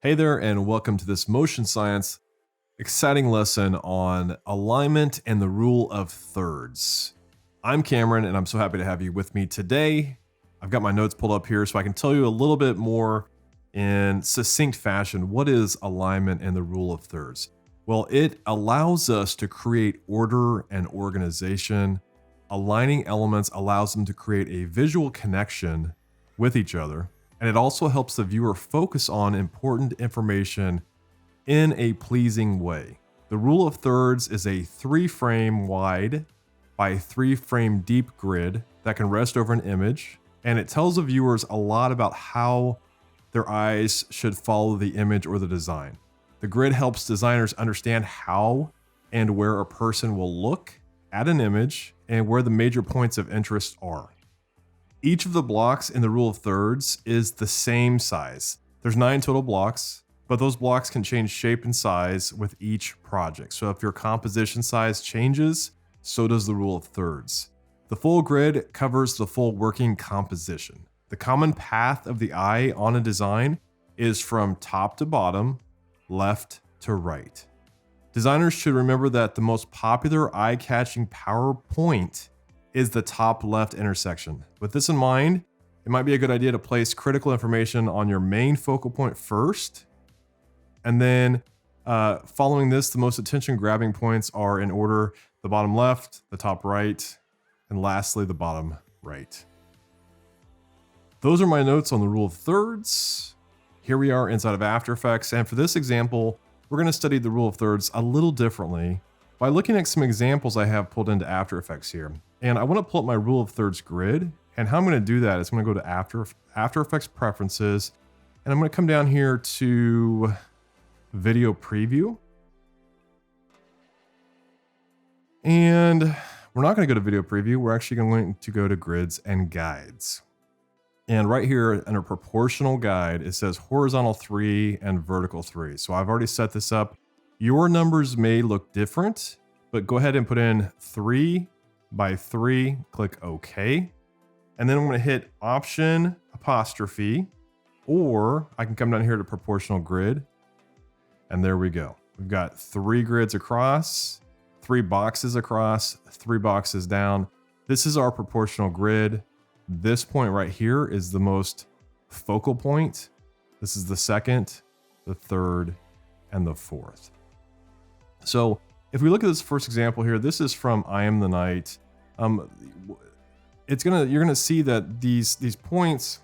Hey there, and welcome to this motion science exciting lesson on alignment and the rule of thirds. I'm Cameron, and I'm so happy to have you with me today. I've got my notes pulled up here so I can tell you a little bit more in succinct fashion. What is alignment and the rule of thirds? Well, it allows us to create order and organization. Aligning elements allows them to create a visual connection with each other. And it also helps the viewer focus on important information in a pleasing way. The rule of thirds is a 3-frame wide by 3-frame deep grid that can rest over an image, and it tells the viewers a lot about how their eyes should follow the image or the design. The grid helps designers understand how and where a person will look at an image and where the major points of interest are. Each of the blocks in the rule of thirds is the same size. There's 9 total blocks, but those blocks can change shape and size with each project. So if your composition size changes, so does the rule of thirds. The full grid covers the full working composition. The common path of the eye on a design is from top to bottom, left to right. Designers should remember that the most popular eye-catching PowerPoint is the top left intersection. With this in mind, it might be a good idea to place critical information on your main focal point first. And then following this, the most attention grabbing points are in order: the bottom left, the top right, and lastly, the bottom right. Those are my notes on the rule of thirds. Here we are inside of After Effects. And for this example, we're gonna study the rule of thirds a little differently by looking at some examples I have pulled into After Effects here. And I want to pull up my rule of thirds grid. And how I'm going to do that is I'm going to go to After Effects Preferences, and I'm going to come down here to Video Preview. And we're not going to go to Video Preview. We're actually going to go to Grids and Guides. And right here under Proportional Guide, it says horizontal 3 and vertical 3. So I've already set this up. Your numbers may look different, but go ahead and put in 3 by 3, click OK. And then I'm going to hit Option apostrophe, or I can come down here to Proportional Grid. And there we go. We've got 3 grids across, 3 boxes across, 3 boxes down. This is our proportional grid. This point right here is the most focal point. This is the second, the third, and the fourth. So if we look at this first example here, this is from I Am the Night. You're gonna see that these points,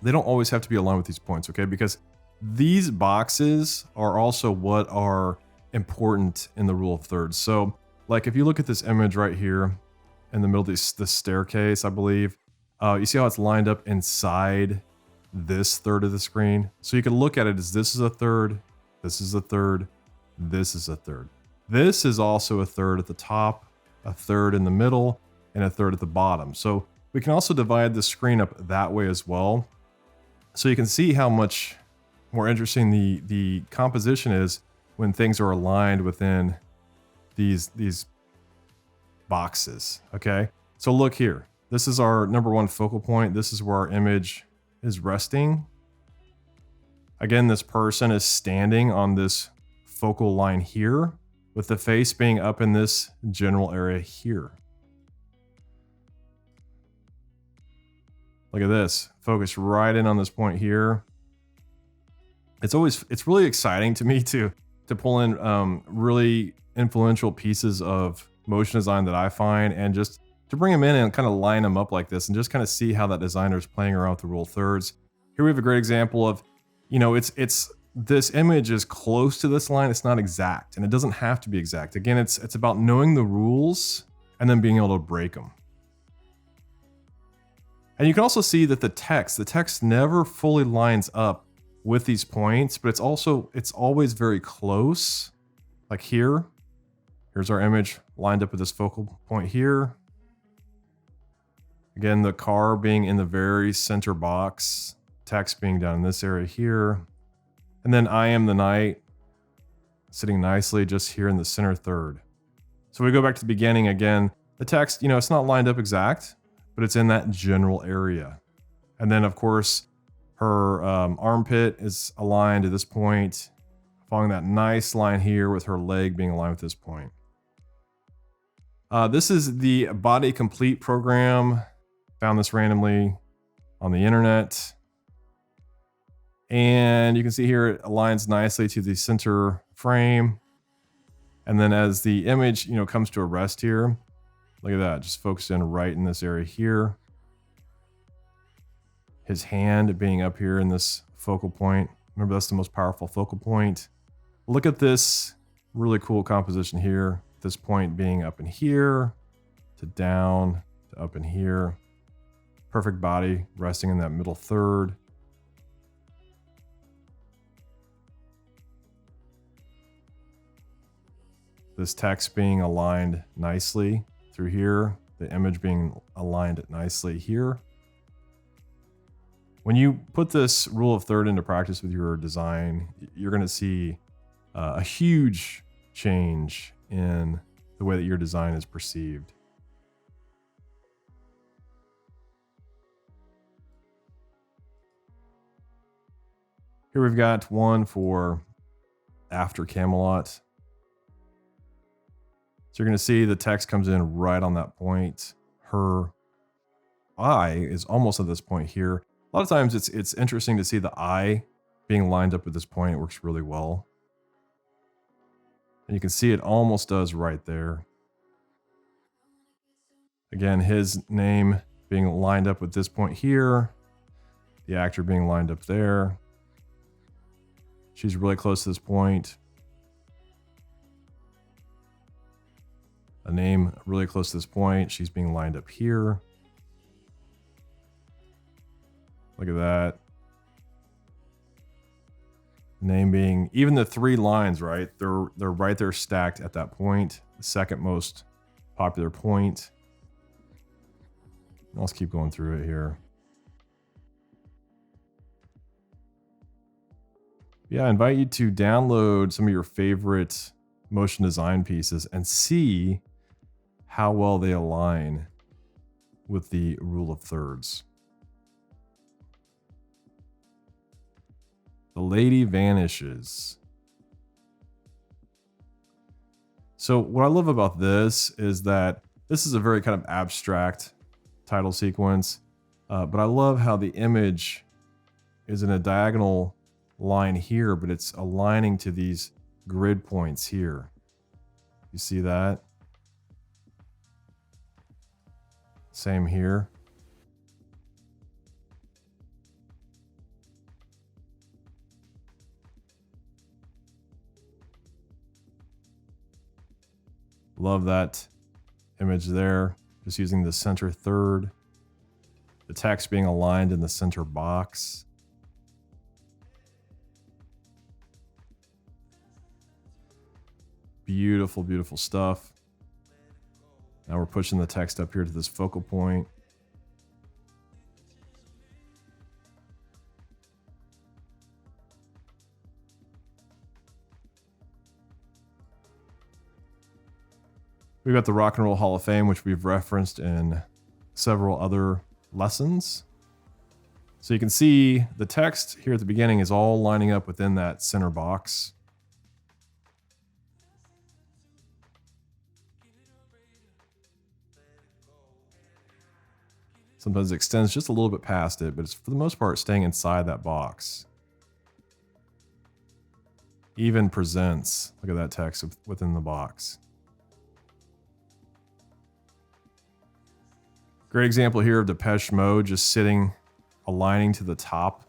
they don't always have to be aligned with these points, okay? Because these boxes are also what are important in the rule of thirds. So like if you look at this image right here in the middle of this staircase, I believe, you see how it's lined up inside this third of the screen? So you can look at it as this is a third, this is a third, this is a third. This is also a third at the top, a third in the middle, and a third at the bottom. So we can also divide the screen up that way as well. So you can see how much more interesting the composition is when things are aligned within these boxes, okay? So look here. This is our number 1 focal point. This is where our image is resting. Again, this person is standing on this focal line here, with the face being up in this general area here. Look at this, focus right in on this point here. It's really exciting to me to pull in really influential pieces of motion design that I find, and just to bring them in and kind of line them up like this and just kind of see how that designer is playing around with the rule of thirds. Here we have a great example of, this image is close to this line. It's not exact, and it doesn't have to be exact. Again, it's about knowing the rules and then being able to break them. And you can also see that the text never fully lines up with these points, but it's always very close. Like here's our image lined up at this focal point here. Again, the car being in the very center box, text being down in this area here. And then I Am the Night sitting nicely just here in the center third. So we go back to the beginning again. The text, it's not lined up exact, but it's in that general area. And then of course, Her armpit is aligned to this point, following that nice line here with her leg being aligned with this point. This is the Body Complete program. Found this randomly on the internet. And you can see here it aligns nicely to the center frame. And then as the image, comes to a rest here, look at that, just focus in right in this area here. His hand being up here in this focal point. Remember, that's the most powerful focal point. Look at this really cool composition here. This point being up in here, to down, to up in here. Perfect body resting in that middle third. This text being aligned nicely through here. The image being aligned nicely here. When you put this rule of third into practice with your design, you're going to see a huge change in the way that your design is perceived. Here we've got one for after Camelot. So you're going to see the text comes in right on that point. Her eye is almost at this point here. A lot of times it's interesting to see the eye being lined up at this point. It works really well. And you can see it almost does right there. Again, his name being lined up with this point here. The actor being lined up there. She's really close to this point. A name really close to this point. She's being lined up here. Look at that. Name being, even the three lines, right? They're right there stacked at that point. The second most popular point. Let's keep going through it here. Yeah, I invite you to download some of your favorite motion design pieces and see how well they align with the rule of thirds. The lady vanishes. So what I love about this is that this is a very kind of abstract title sequence, but I love how the image is in a diagonal line here, but it's aligning to these grid points here. You see that? Same here. Love that image there. Just using the center third. The text being aligned in the center box. Beautiful, beautiful stuff. Now we're pushing the text up here to this focal point. We've got the Rock and Roll Hall of Fame, which we've referenced in several other lessons. So you can see the text here at the beginning is all lining up within that center box. Sometimes it extends just a little bit past it, but it's for the most part staying inside that box. Even presents, look at that text within the box. Great example here of Depeche Mode just sitting, aligning to the top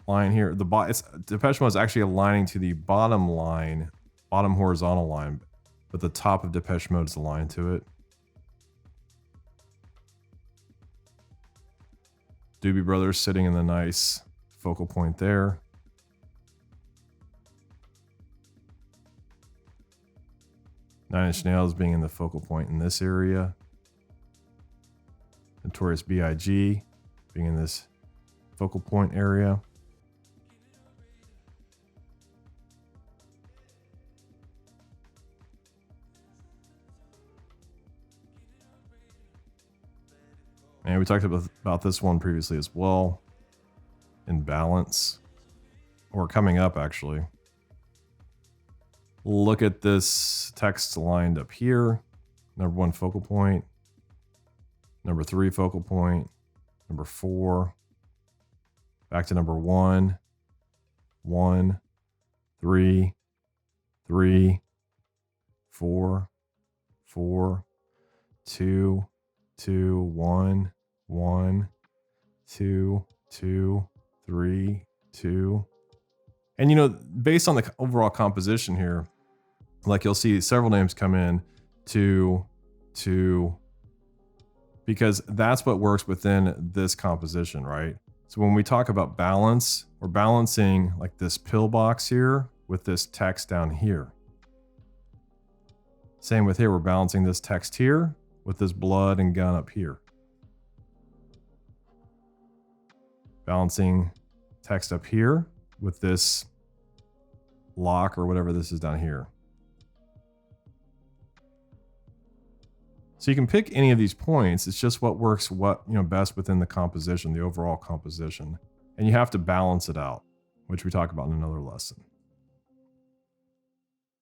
line here. Depeche Mode is actually aligning to the bottom line, bottom horizontal line, but the top of Depeche Mode is aligned to it. Doobie Brothers sitting in the nice focal point there. Nine Inch Nails being in the focal point in this area. Notorious B.I.G. being in this focal point area. And we talked about this one previously as well. In balance, or coming up actually. Look at this text lined up here. Number 1 focal point, number 3 focal point, number 4, back to number 1, 1, 3, 3, 4, 4, 2, 2, 1, 1, 2, 2, 3, 2. And you know, based on the overall composition here, like you'll see several names come in, 2, 2, because that's what works within this composition, right? So when we talk about balance, we're balancing like this pillbox here with this text down here. Same with here, we're balancing this text here with this blood and gun up here. Balancing text up here with this lock or whatever this is down here. So you can pick any of these points. It's just what works best within the composition, the overall composition. And you have to balance it out, which we talk about in another lesson.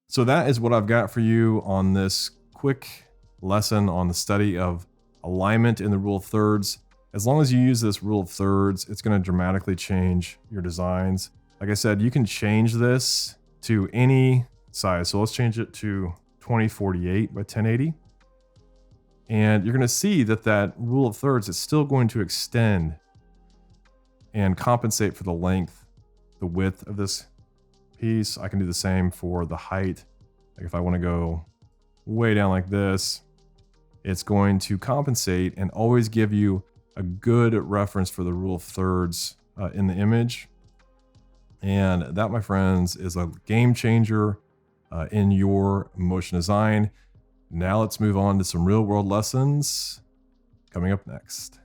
So that is what I've got for you on this quick lesson on the study of alignment in the rule of thirds. As long as you use this rule of thirds, it's going to dramatically change your designs. Like I said, you can change this to any size. So let's change it to 2048 by 1080. And you're going to see that that rule of thirds is still going to extend and compensate for the length, the width of this piece. I can do the same for the height. Like if I want to go way down like this, it's going to compensate and always give you a good reference for the rule of thirds in the image. And that, my friends, is a game changer in your motion design. Now let's move on to some real world lessons coming up next.